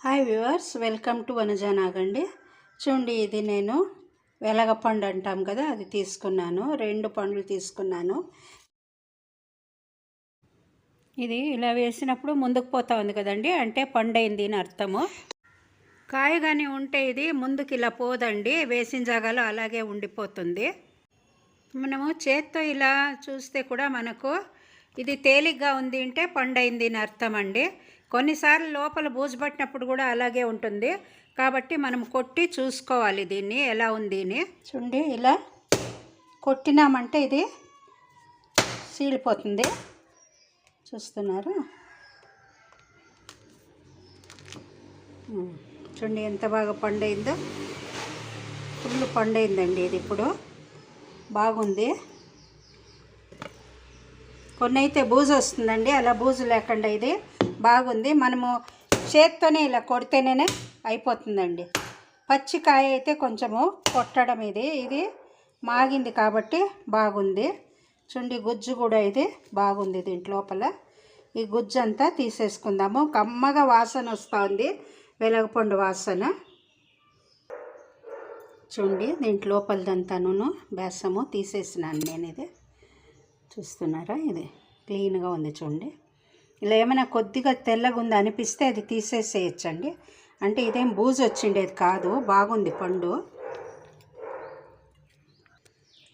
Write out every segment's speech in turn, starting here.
Hi viewers, welcome to Vanaja నాగండి. చూడండి, ఇది నేను వెలగపండు అంటాం కదా, అది తీసుకున్నాను. 2 పండ్లు తీసుకున్నాను. ఇది ఇలా వేసినప్పుడు ముందుకు పోతా ఉంది కదండి, అంటే పండైంది అని అర్థము. కాయ కానీ ఉంటే ఇది ముందుకు ఇలా పోదండి, వేసిన జాగాలో అలాగే ఉండిపోతుంది. మనము చేత్తో ఇలా చూస్తే కూడా మనకు ఇది తేలిగ్గా ఉంది అంటే పండైంది అని అర్థం అండి. కొన్నిసార్లు లోపల బూజు పట్టినప్పుడు కూడా అలాగే ఉంటుంది, కాబట్టి మనం కొట్టి చూసుకోవాలి దీన్ని ఎలా ఉంది అని. చూడండి, ఇలా కొట్టినామంటే ఇది సీలిపోతుంది. చూస్తున్నారు? చూడండి ఎంత బాగా పండైందో. ఫుల్ పండైందండి ఇది. ఇప్పుడు బాగుంది. కొన్ని అయితే బూజు వస్తుందండి, అలా బూజు లేకుండా ఇది బాగుంది. మనము చేత్తోనే ఇలా కొడితేనే అయిపోతుందండి. పచ్చికాయ అయితే కొంచెము కొట్టడం, ఇది మాగింది కాబట్టి బాగుంది. చూడండి, గుజ్జు కూడా ఇది బాగుంది. దీంట్ లోపల ఈ గుజ్జు అంతా తీసేసుకుందాము. కమ్మగా వాసన వస్తుంది, వెలగపండు వాసన. చూడండి, దీంట్ లోపలదంతాను బేసము తీసేసినాను నేను. ఇది చూస్తున్నారా? ఇది క్లీన్గా ఉంది. చూడండి, ఇలా ఏమైనా కొద్దిగా తెల్లగా ఉంది అనిపిస్తే అది తీసేసేయచ్చండి. అంటే ఇదేం బూజు వచ్చిండేది కాదు, బాగుంది పండు.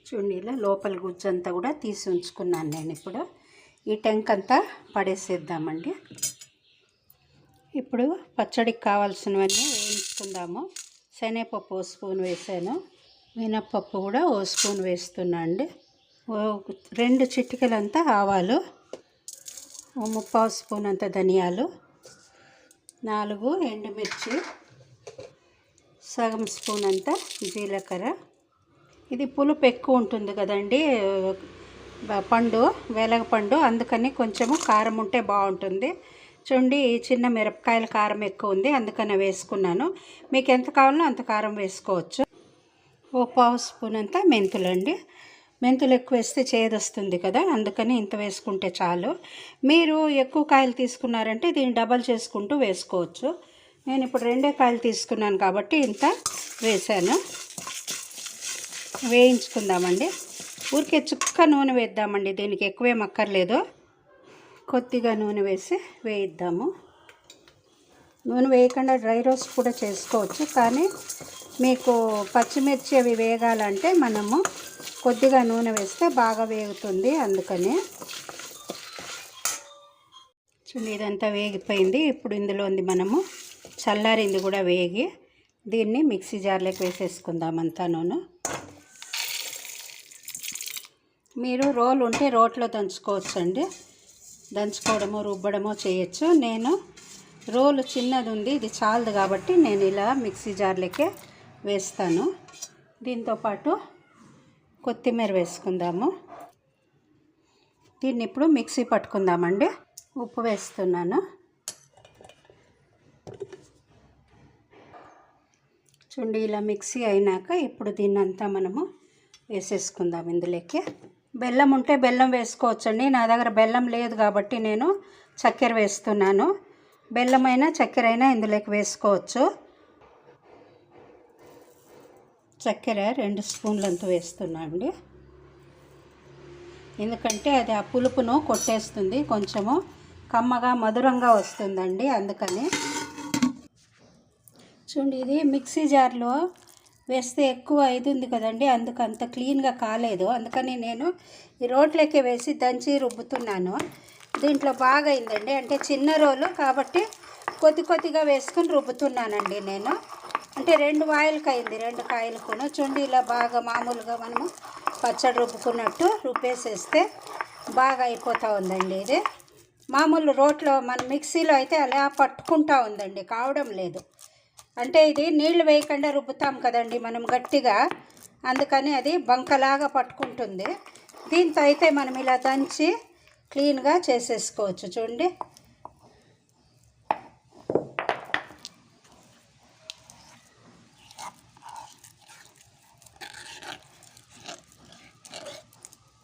చూడండి, ఇలా లోపల గుజ్జంతా కూడా తీసి ఉంచుకున్నాను నేను. ఇప్పుడు ఈ టెంక్ అంతా పడేసేద్దామండి. ఇప్పుడు పచ్చడికి కావాల్సినవన్నీ వేయించుకుందాము. శనగపప్పు ఓ స్పూన్ వేసాను, మినప్పప్పు కూడా ఓ స్పూన్ వేస్తున్నా అండి. 2 చిటికలంతా ఆవాలు, 3/4 స్పూన్ అంత ధనియాలు, 4 ఎండుమిర్చి, సగం స్పూన్ అంత జీలకర్ర. ఇది పులుపు ఎక్కువ ఉంటుంది కదండి పండు, వెలగపండు, అందుకని కొంచెము కారం ఉంటే బాగుంటుంది. చూడండి, చిన్న మిరపకాయల కారం ఎక్కువ ఉంది, అందుకని వేసుకున్నాను. మీకు ఎంత కావాలో అంత కారం వేసుకోవచ్చు. 1/4 స్పూన్ అంత మెంతులండి. మెంతులు ఎక్కువ వేస్తే చేదొస్తుంది కదా, అందుకని ఇంత వేసుకుంటే చాలు. మీరు ఎక్కువ కాయలు తీసుకున్నారంటే దీన్ని డబల్ చేసుకుంటూ వేసుకోవచ్చు. నేను ఇప్పుడు 2 కాయలు తీసుకున్నాను కాబట్టి ఇంత వేసాను. వేయించుకుందామండి. ఊరికే చుక్క నూనె వేద్దామండి, దీనికి ఎక్కువేం అక్కర్లేదు. కొద్దిగా నూనె వేసి వేయిద్దాము. నూనె వేయకుండా డ్రై రోస్ట్ కూడా చేసుకోవచ్చు, కానీ మీకు పచ్చిమిర్చి అవి వేగాలంటే మనము కొద్దిగా నూనె వేస్తే బాగా వేగుతుంది, అందుకని. చూడండి, ఇదంతా వేగిపోయింది. ఇప్పుడు ఇందులోంది మనము చల్లారింది కూడా వేగి, దీన్ని మిక్సీ జార్లోకి వేసేసుకుందాం అంతాను. మీరు రోలు ఉంటే రోట్లో దంచుకోవచ్చు అండి, దంచుకోవడమో రుబ్బడమో చేయొచ్చు. నేను రోలు చిన్నది ఉంది, ఇది చాలదు కాబట్టి నేను ఇలా మిక్సీ జార్లోకే వేస్తాను. దీంతోపాటు కొత్తిమీర వేసుకుందాము. దీన్ని ఇప్పుడు మిక్సీ పట్టుకుందామండి. ఉప్పు వేస్తున్నాను. చూడండి, ఇలా మిక్సీ అయినాక ఇప్పుడు దీన్నంతా మనము వేసేసుకుందాం ఇందులోకి. బెల్లం ఉంటే బెల్లం వేసుకోవచ్చండి. నా దగ్గర బెల్లం లేదు కాబట్టి నేను చక్కెర వేస్తున్నాను. బెల్లమైనా చక్కెర అయినా ఇందులోకి వేసుకోవచ్చు. చక్కెర 2 స్పూన్లంతా వేస్తున్నా అండి, ఎందుకంటే అది ఆ పులుపును కొట్టేస్తుంది, కొంచెము కమ్మగా మధురంగా వస్తుందండి, అందుకని. చూడండి, ఇది మిక్సీ జార్లో వేస్తే ఎక్కువ అవుతుంది కదండి, అందుకు అంత క్లీన్గా కాలేదు, అందుకని నేను ఈ రోట్లోకి వేసి దంచి రుబ్బుతున్నాను. దీంట్లో బాగా అయిందండి, అంటే చిన్న రోలు కాబట్టి కొద్దిగా వేసుకొని రుబ్బుతున్నానండి నేను. అంటే 2 వాయిలకు అయింది, 2 కాయలకును. చూడండి, ఇలా బాగా మామూలుగా మనము పచ్చడి రుబ్బుకున్నట్టు రుబ్బేసేస్తే బాగా అయిపోతూ ఉందండి. ఇది మామూలు రోట్లో మన మిక్సీలో అయితే అలా పట్టుకుంటూ ఉందండి, కావడం లేదు. అంటే ఇది నీళ్లు వేయకుండా రుబ్బుతాం కదండి మనం గట్టిగా, అందుకని అది బంకలాగా పట్టుకుంటుంది. దీంతో అయితే మనం ఇలా దంచి క్లీన్గా చేసేసుకోవచ్చు. చూడండి,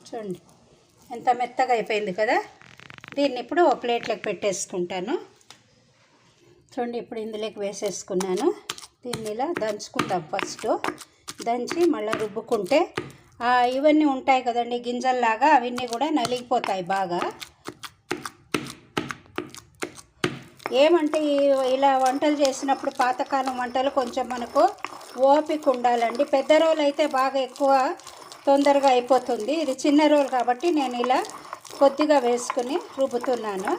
చూడండి ఎంత మెత్తగా అయిపోయింది కదా. దీన్ని ఇప్పుడు ఒక ప్లేట్లోకి పెట్టేసుకుంటాను. చూడండి ఇప్పుడు ఇందులోకి వేసేసుకున్నాను. దీన్ని ఇలా దంచుకుందాం. ఫస్ట్ దంచి మళ్ళీ రుబ్బుకుంటే ఇవన్నీ ఉంటాయి కదండి గింజల్లాగా, అవన్నీ కూడా నలిగిపోతాయి బాగా. ఏమంటే ఇలా వంటలు చేసినప్పుడు పాతకాలం వంటలు కొంచెం మనకు ఓపిక ఉండాలండి. పెద్ద రోలు అయితే బాగా ఎక్కువ తొందరగా అయిపోతుంది. ఇది చిన్న రోలు కాబట్టి నేను ఇలా కొద్దిగా వేసుకుని రుబ్బుతున్నాను.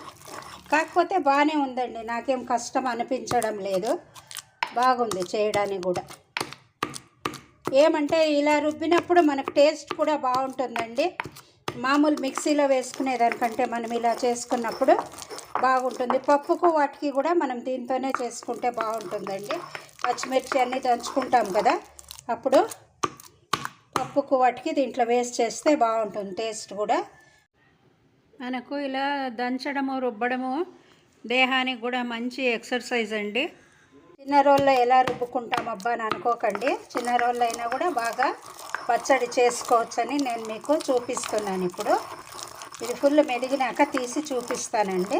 కాకపోతే బాగానే ఉందండి, నాకేం కష్టం అనిపించడం లేదు, బాగుంది చేయడానికి కూడా. ఏమంటే ఇలా రుబ్బినప్పుడు మనకు టేస్ట్ కూడా బాగుంటుందండి. మామూలు మిక్సీలో వేసుకునేదానికంటే మనం ఇలా చేసుకున్నప్పుడు బాగుంటుంది. పప్పుకు వాటికి కూడా మనం దీంతోనే చేసుకుంటే బాగుంటుందండి. పచ్చిమిర్చి అన్నీ దంచుకుంటాం కదా, అప్పుడు పప్పుకు వాటికి దీంట్లో వేస్ట్ చేస్తే బాగుంటుంది టేస్ట్ కూడా. మనకు ఇలా దంచడము రుబ్బడము దేహానికి కూడా మంచి ఎక్సర్సైజ్ అండి. చిన్న రోల్లో ఎలా రుబ్బుకుంటాం అబ్బా అని అనుకోకండి, చిన్న రోల్లో అయినా కూడా బాగా పచ్చడి చేసుకోవచ్చని నేను మీకు చూపిస్తున్నాను. ఇప్పుడు ఇది ఫుల్ మెదిగినాక తీసి చూపిస్తానండి.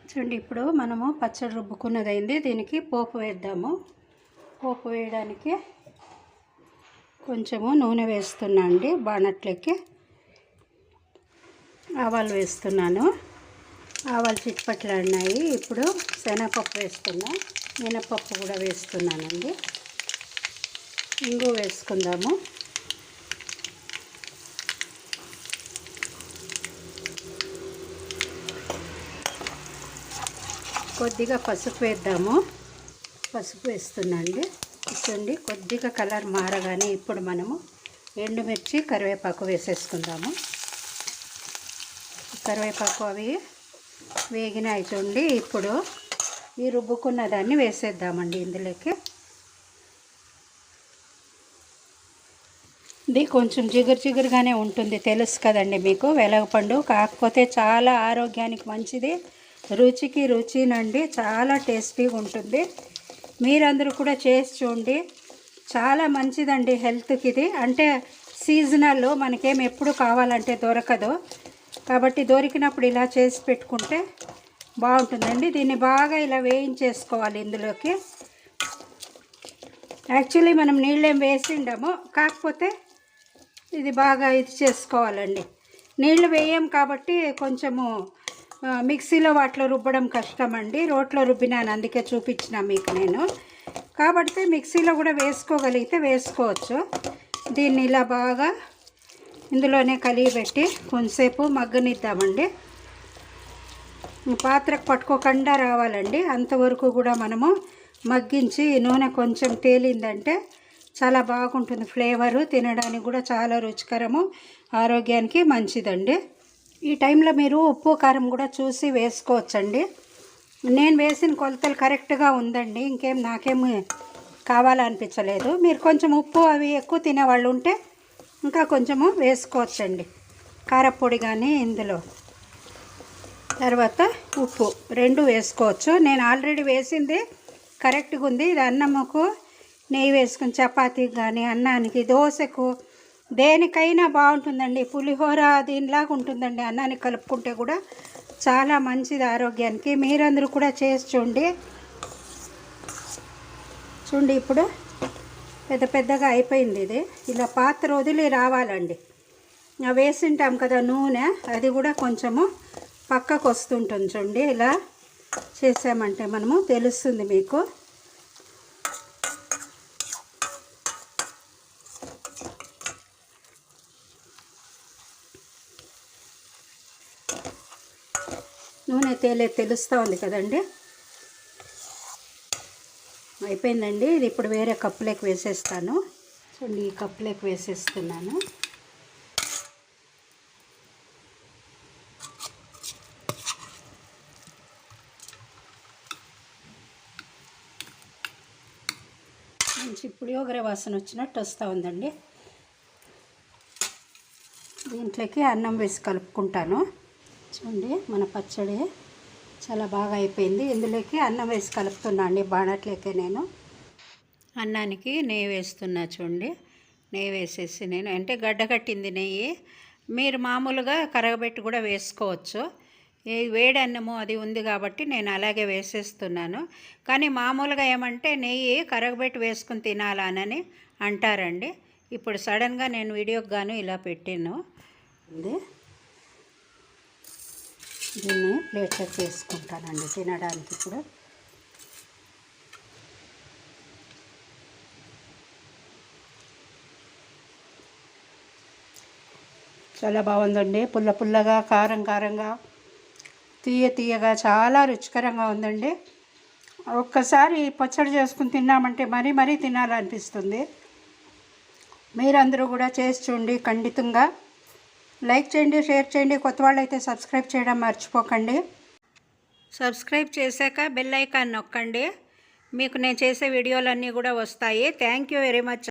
చూడండి ఇప్పుడు మనము పచ్చడి రుబ్బుకున్నదైంది. దీనికి పోపు వేద్దాము. పోపు వేయడానికి కొంచెము నూనె వేస్తున్నా అండి. బాణట్లకి ఆవాలు వేస్తున్నాను. ఆవాలు చిట్పట్లాడినాయి. ఇప్పుడు శనగపప్పు వేస్తున్నా, మినపప్పు కూడా వేస్తున్నానండి. ఇంగు వేసుకుందాము. కొద్దిగా పసుపు వేద్దాము. పసుపు వేస్తున్నా అండి. చూడండి కొద్దిగా కలర్ మారగానే ఇప్పుడు మనము ఎండుమిర్చి కరివేపాకు వేసేసుకుందాము. కరివేపాకు అవి వేగినాయి చూడండి. ఇప్పుడు ఈ రుబ్బుకున్న దాన్ని వేసేద్దామండి ఇందులోకి. ఇది కొంచెం జిగురుగానే ఉంటుంది, తెలుసు కదండి మీకు వెలగపండు. కాకపోతే చాలా ఆరోగ్యానికి మంచిది, రుచికి రుచినండి, చాలా టేస్టీగా ఉంటుంది. మీరందరూ కూడా చేసి చూడండి, చాలా మంచిదండి హెల్త్కి ఇది. అంటే సీజనల్, మనకేం ఎప్పుడు కావాలంటే దొరకదు కాబట్టి దొరికినప్పుడు ఇలా చేసి పెట్టుకుంటే బాగుంటుందండి. దీన్ని బాగా ఇలా వేయించేసుకోవాలి ఇందులోకి. యాక్చువల్లీ మనం నీళ్ళేం వేసిండము, కాకపోతే ఇది బాగా ఇది చేసుకోవాలండి. నీళ్ళు వేయం కాబట్టి కొంచెము మిక్సీలో వాటిలో రుబ్బడం కష్టం అండి. రోట్లో రుబ్బినాను, అందుకే చూపించిన మీకు నేను. కాబట్టి మిక్సీలో కూడా వేసుకోగలిగితే వేసుకోవచ్చు. దీన్ని ఇలా బాగా ఇందులోనే కలిగి పెట్టి కొంచెంసేపు మగ్గనిద్దామండి. పాత్రకు పట్టుకోకుండా రావాలండి, అంతవరకు కూడా మనము మగ్గించి నూనె కొంచెం తేలిందంటే చాలా బాగుంటుంది. ఫ్లేవరు తినడానికి కూడా చాలా రుచికరము, ఆరోగ్యానికి మంచిదండి. ఈ టైంలో మీరు ఉప్పు కారం కూడా చూసి వేసుకోవచ్చండి. నేను వేసిన కొలతలు కరెక్ట్గా ఉందండి, ఇంకేం నాకేమి కావాలనిపించలేదు. మీరు కొంచెం ఉప్పు అవి ఎక్కువ తినేవాళ్ళు ఉంటే ఇంకా కొంచెము వేసుకోవచ్చండి, కారపొడి కానీ ఇందులో. తర్వాత ఉప్పు రెండు వేసుకోవచ్చు. నేను ఆల్రెడీ వేసింది కరెక్ట్గా ఉంది. ఇది అన్నముకు నెయ్యి వేసుకుని చపాతీకి కానీ అన్నానికి దోశకు దేనికైనా బాగుంటుందండి. పులిహోర దీనిలాగా ఉంటుందండి, అన్నానికి కలుపుకుంటే కూడా చాలా మంచిది ఆరోగ్యానికి. మీరందరూ కూడా చేసి చూడండి. ఇప్పుడు పెద్దగా అయిపోయింది ఇది. ఇలా పాత్ర వదిలి రావాలండి. వేసింటాం కదా నూనె, అది కూడా కొంచెము పక్కకు వస్తుంటుంది చూడండి. ఇలా చేసామంటే మనము తెలుస్తుంది మీకు. నూనె తెలుస్తూ ఉంది కదండి. అయిపోయిందండి. ఇది ఇప్పుడు వేరే కప్పులోకి వేసేస్తాను. చూడండి ఈ కప్పులోకి వేసేస్తున్నాను. మంచి పులిహోగర వాసన వచ్చినట్టు వస్తూ ఉందండి. దీంట్లోకి అన్నం వేసి కలుపుకుంటాను. చూడండి మన పచ్చడి చాలా బాగా అయిపోయింది. ఇందులోకి అన్నం వేసి కలుపుతున్నా అండి బాణట్లోకి. నేను అన్నానికి నెయ్యి వేస్తున్నా చూడండి. నెయ్యి వేసేసి నేను అంటే గడ్డకట్టింది నెయ్యి, మీరు మామూలుగా కరగబెట్టి కూడా వేసుకోవచ్చు. వేడి అన్నము అది ఉంది కాబట్టి నేను అలాగే వేసేస్తున్నాను. కానీ మామూలుగా ఏమంటే నెయ్యి కరగబెట్టి వేసుకుని తినాలని అంటారండి. ఇప్పుడు సడన్గా నేను వీడియోకి గాను ఇలా పెట్టాను. దీన్ని ప్లేట్లోకి వేసుకుంటానండి తినడానికి. ఇప్పుడు చాలా బాగుందండి. పుల్ల పుల్లగా, కారం కారంగా, తీయగా చాలా రుచికరంగా ఉందండి. ఒక్కసారి పచ్చడి చేసుకుని తిన్నామంటే మరీ తినాలనిపిస్తుంది. మీరందరూ కూడా చేసి చూడండి. ఖండితంగా లైక్ చేయండి, షేర్ చేయండి. కొత్త వాళ్ళు అయితే సబ్స్క్రైబ్ చేయడం మర్చిపోకండి. సబ్స్క్రైబ్ చేశాక బెల్ ఐకాన్ నొక్కండి. మీకు నేను చేసే వీడియోలన్నీ కూడా వస్తాయి. Thank you very much.